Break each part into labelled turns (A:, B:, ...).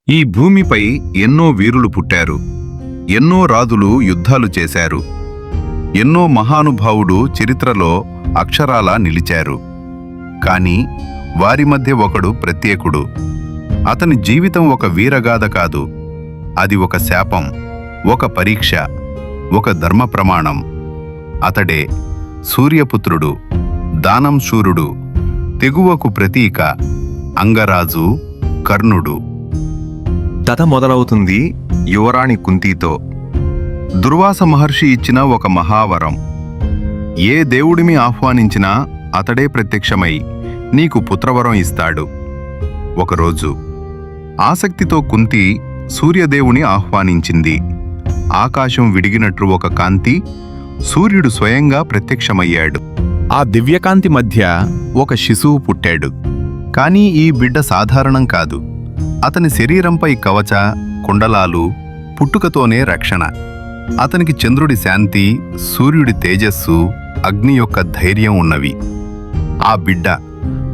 A: ఈ భూమిపై ఎన్నో వీరులు పుట్టారు. ఎన్నో రాజులు యుద్ధాలు చేశారు. ఎన్నో మహానుభావుడు చరిత్రలో అక్షరాలా నిలిచారు. కాని వారి మధ్య ఒకడు ప్రత్యేకుడు. అతని జీవితం ఒక వీరగాథ కాదు, అది ఒక శాపం, ఒక పరీక్ష, ఒక ధర్మ ప్రమాణం. అతడే సూర్యపుత్రుడు, దానం శూరుడు, తెగువకు ప్రతీక, అంగరాజు కర్ణుడు.
B: కథ మొదలవుతుంది యువరాణి కుంతీతో.
A: దుర్వాస మహర్షి ఇచ్చిన ఒక మహావరం. ఏ దేవుడిని ఆహ్వానించినా అతడే ప్రత్యక్షమై నీకు పుత్రవరం ఇస్తాడు. ఒకరోజు ఆసక్తితో కుంతి సూర్యదేవుని ఆహ్వానించింది. ఆకాశం విడిగినట్లు ఒక కాంతి, సూర్యుడు స్వయంగా ప్రత్యక్షమయ్యాడు. ఆ దివ్యకాంతి మధ్య ఒక శిశువు పుట్టాడు. కానీ ఈ బిడ్డ సాధారణం కాదు. అతని శరీరంపై కవచ, కుండలాలు, పుట్టుకతోనే రక్షణ. అతనికి చంద్రుడి శాంతి, సూర్యుడి తేజస్సు, అగ్ని యొక్క ధైర్యం ఉన్నవి. ఆ బిడ్డ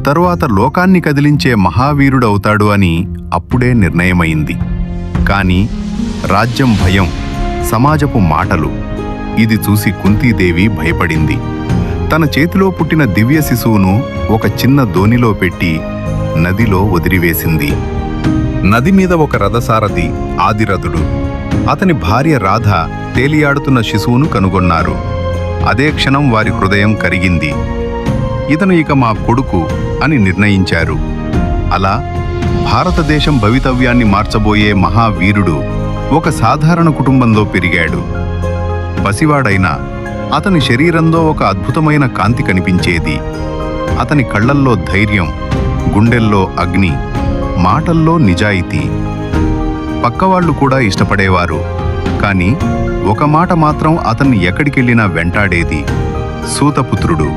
A: తరువాత లోకాన్ని కదిలించే మహావీరుడవుతాడు అని అప్పుడే నిర్ణయమైంది. కాని రాజ్యం భయం, సమాజపు మాటలు, ఇది చూసి కుంతీదేవి భయపడింది. తన చేతిలో పుట్టిన దివ్య శిశువును ఒక చిన్న దోణిలో పెట్టి నదిలో వదిలివేసింది. నది మీద ఒక రథసారథి ఆదిరథుడు, అతని భార్య రాధ తేలియాడుతున్న శిశువును కనుగొన్నారు. అదే క్షణం వారి హృదయం కరిగింది. ఇతను ఇక మా కొడుకు అని నిర్ణయించారు. అలా భారతదేశం భవితవ్యాన్ని మార్చబోయే మహావీరుడు ఒక సాధారణ కుటుంబంలో పెరిగాడు. పసివాడైనా అతని శరీరంలో ఒక అద్భుతమైన కాంతి కనిపించేది. అతని కళ్లల్లో ధైర్యం, గుండెల్లో అగ్ని, మాటల్లో నిజాయితీ. పక్కవాళ్లు కూడా ఇష్టపడేవారు. కాని ఒక మాట మాత్రం అతన్ని ఎక్కడికెళ్ళినా వెంటాడేది: సూతపుత్రుడు.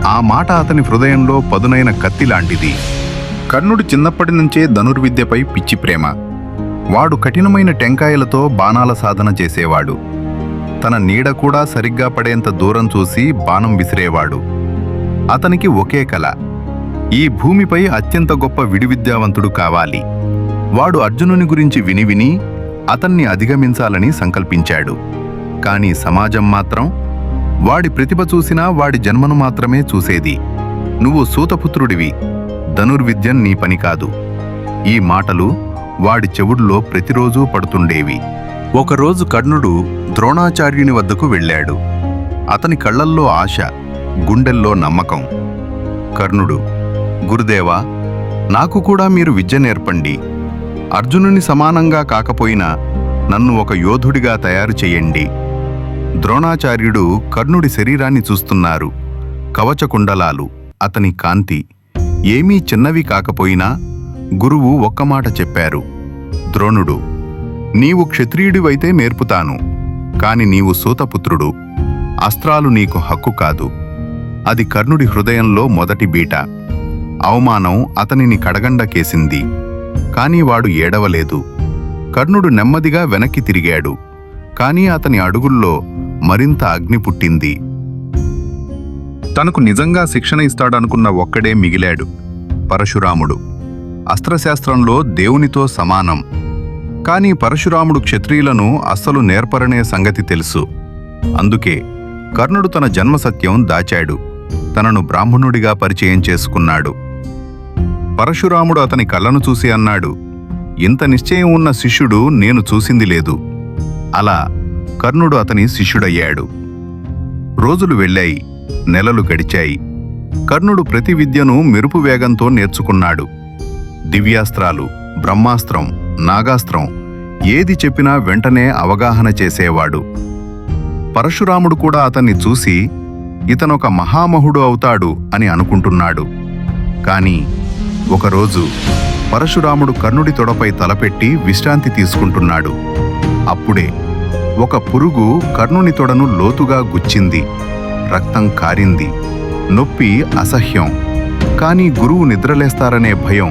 A: ఆ మాట అతని హృదయంలో పదునైన కత్తిలాంటిది. కర్ణుడు చిన్నప్పటి నుంచే ధనుర్విద్యపై పిచ్చి ప్రేమ. వాడు కఠినమైన టెంకాయలతో బాణాల సాధన చేసేవాడు. తన నీడ కూడా సరిగ్గా పడేంత దూరం చూసి బాణం విసిరేవాడు. అతనికి ఒకే కల: ఈ భూమిపై అత్యంత గొప్ప విడివిద్యావంతుడు కావాలి. వాడు అర్జునుని గురించి విని అతన్ని అధిగమించాలని సంకల్పించాడు. కాని సమాజం మాత్రం వాడి ప్రతిభ చూసినా వాడి జన్మను మాత్రమే చూసేది. నువ్వు సూతపుత్రుడివి, ధనుర్విద్యం నీ పని కాదు. ఈ మాటలు వాడి చెవుల్లో ప్రతిరోజూ పడుతుండేవి. ఒకరోజు కర్ణుడు ద్రోణాచార్యుని వద్దకు వెళ్ళాడు. అతని కళ్లల్లో ఆశ, గుండెల్లో నమ్మకం. కర్ణుడు: గురుదేవా, నాకు కూడా మీరు విద్య నేర్పండి. అర్జునుని సమానంగా కాకపోయినా నన్ను ఒక యోధుడిగా తయారు చెయ్యండి. ద్రోణాచార్యుడు కర్ణుడి శరీరాన్ని చూస్తున్నారు. కవచకుండలాలు, అతని కాంతి ఏమీ చిన్నవి కాకపోయినా గురువు ఒక్క మాట చెప్పారు: ద్రోణుడు, నీవు క్షత్రియుడివైతే నేర్పుతాను. కాని నీవు సూతపుత్రుడు, అస్త్రాలు నీకు హక్కు కాదు. అది కర్ణుడి హృదయంలో మొదటి బీట. అవమానం అతనిని కడగండకేసింది. కాని వాడు ఏడవలేదు. కర్ణుడు నెమ్మదిగా వెనక్కి తిరిగాడు. కాని అతని అడుగుల్లో మరింత అగ్ని పుట్టింది. తనకు నిజంగా శిక్షణ ఇస్తాడనుకున్న ఒక్కడే మిగిలాడు: పరశురాముడు. అస్త్రశాస్త్రంలో దేవునితో సమానం. కాని పరశురాముడు క్షత్రియులను అస్సలు నేర్పరనే సంగతి తెలుసు. అందుకే కర్ణుడు తన జన్మసత్యం దాచాడు. తనను బ్రాహ్మణుడిగా పరిచయం చేసుకున్నాడు. పరశురాముడు అతని కళ్ళను చూసి అన్నాడు: ఇంత నిశ్చయం ఉన్న శిష్యుడు నేను చూసింది లేదు. అలా కర్ణుడు అతని శిష్యుడయ్యాడు. రోజులు వెళ్ళాయి, నెలలు గడిచాయి. కర్ణుడు ప్రతి విద్యను మెరుపు వేగంతో నేర్చుకున్నాడు. దివ్యాస్త్రాలు, బ్రహ్మాస్త్రం, నాగాస్త్రం, ఏది చెప్పినా వెంటనే అవగాహన చేసేవాడు. పరశురాముడు కూడా అతన్ని చూసి ఇతనొక మహామహుడు అవుతాడు అని అనుకుంటున్నాడు. కాని ఒకరోజు పరశురాముడు కర్ణుడి తొడపై తలపెట్టి విశ్రాంతి తీసుకుంటున్నాడు. అప్పుడే ఒక పురుగు కర్ణుని తొడను లోతుగా గుచ్చింది. రక్తం కారింది. నొప్పి అసహ్యం. కాని గురువు నిద్రలేస్తారనే భయం.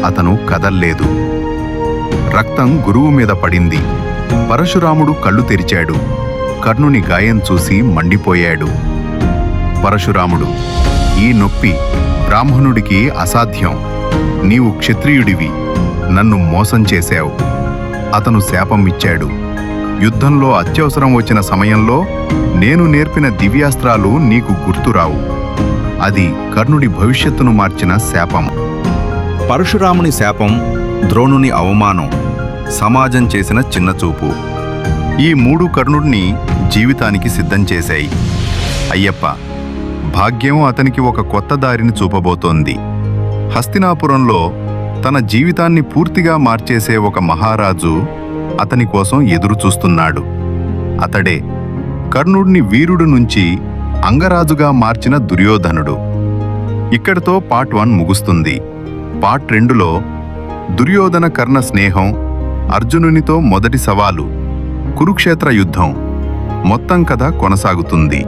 A: అతను కదల్లేదు. రక్తం గురువు మీద పడింది. పరశురాముడు కళ్ళు తెరిచాడు. కర్ణుని గాయం చూసి మండిపోయాడు. పరశురాముడు: ఈ నొప్పి బ్రాహ్మణుడికి అసాధ్యం. నీవు క్షత్రియుడివి, నన్ను మోసం చేశావు. అతను శాపం ఇచ్చాడు. యుద్ధంలో అత్యవసరం వచ్చిన సమయంలో నేను నేర్పిన దివ్యాస్త్రాలు నీకు గుర్తురావు. అది కర్ణుడి భవిష్యత్తును మార్చిన శాపం. పరశురాముని శాపం, ద్రోణుని అవమానం, సమాజం చేసిన చిన్నచూపు, ఈ మూడు కర్ణుడిని జీవితానికి సిద్ధం చేశాయి. అయ్యప్ప, భాగ్యం అతనికి ఒక కొత్త దారిని చూపబోతోంది. హస్తినాపురంలో తన జీవితాన్ని పూర్తిగా మార్చేసే ఒక మహారాజు అతని కోసం ఎదురుచూస్తున్నాడు. అతడే కర్ణుడిని వీరుడు నుంచి అంగరాజుగా మార్చిన దుర్యోధనుడు. ఇక్కడితో పార్ట్ 1 ముగుస్తుంది. పార్ట్ 2లో దుర్యోధన కర్ణ స్నేహం, అర్జునునితో మొదటి సవాలు, కురుక్షేత్ర యుద్ధం, మొత్తం కథ కొనసాగుతుంది.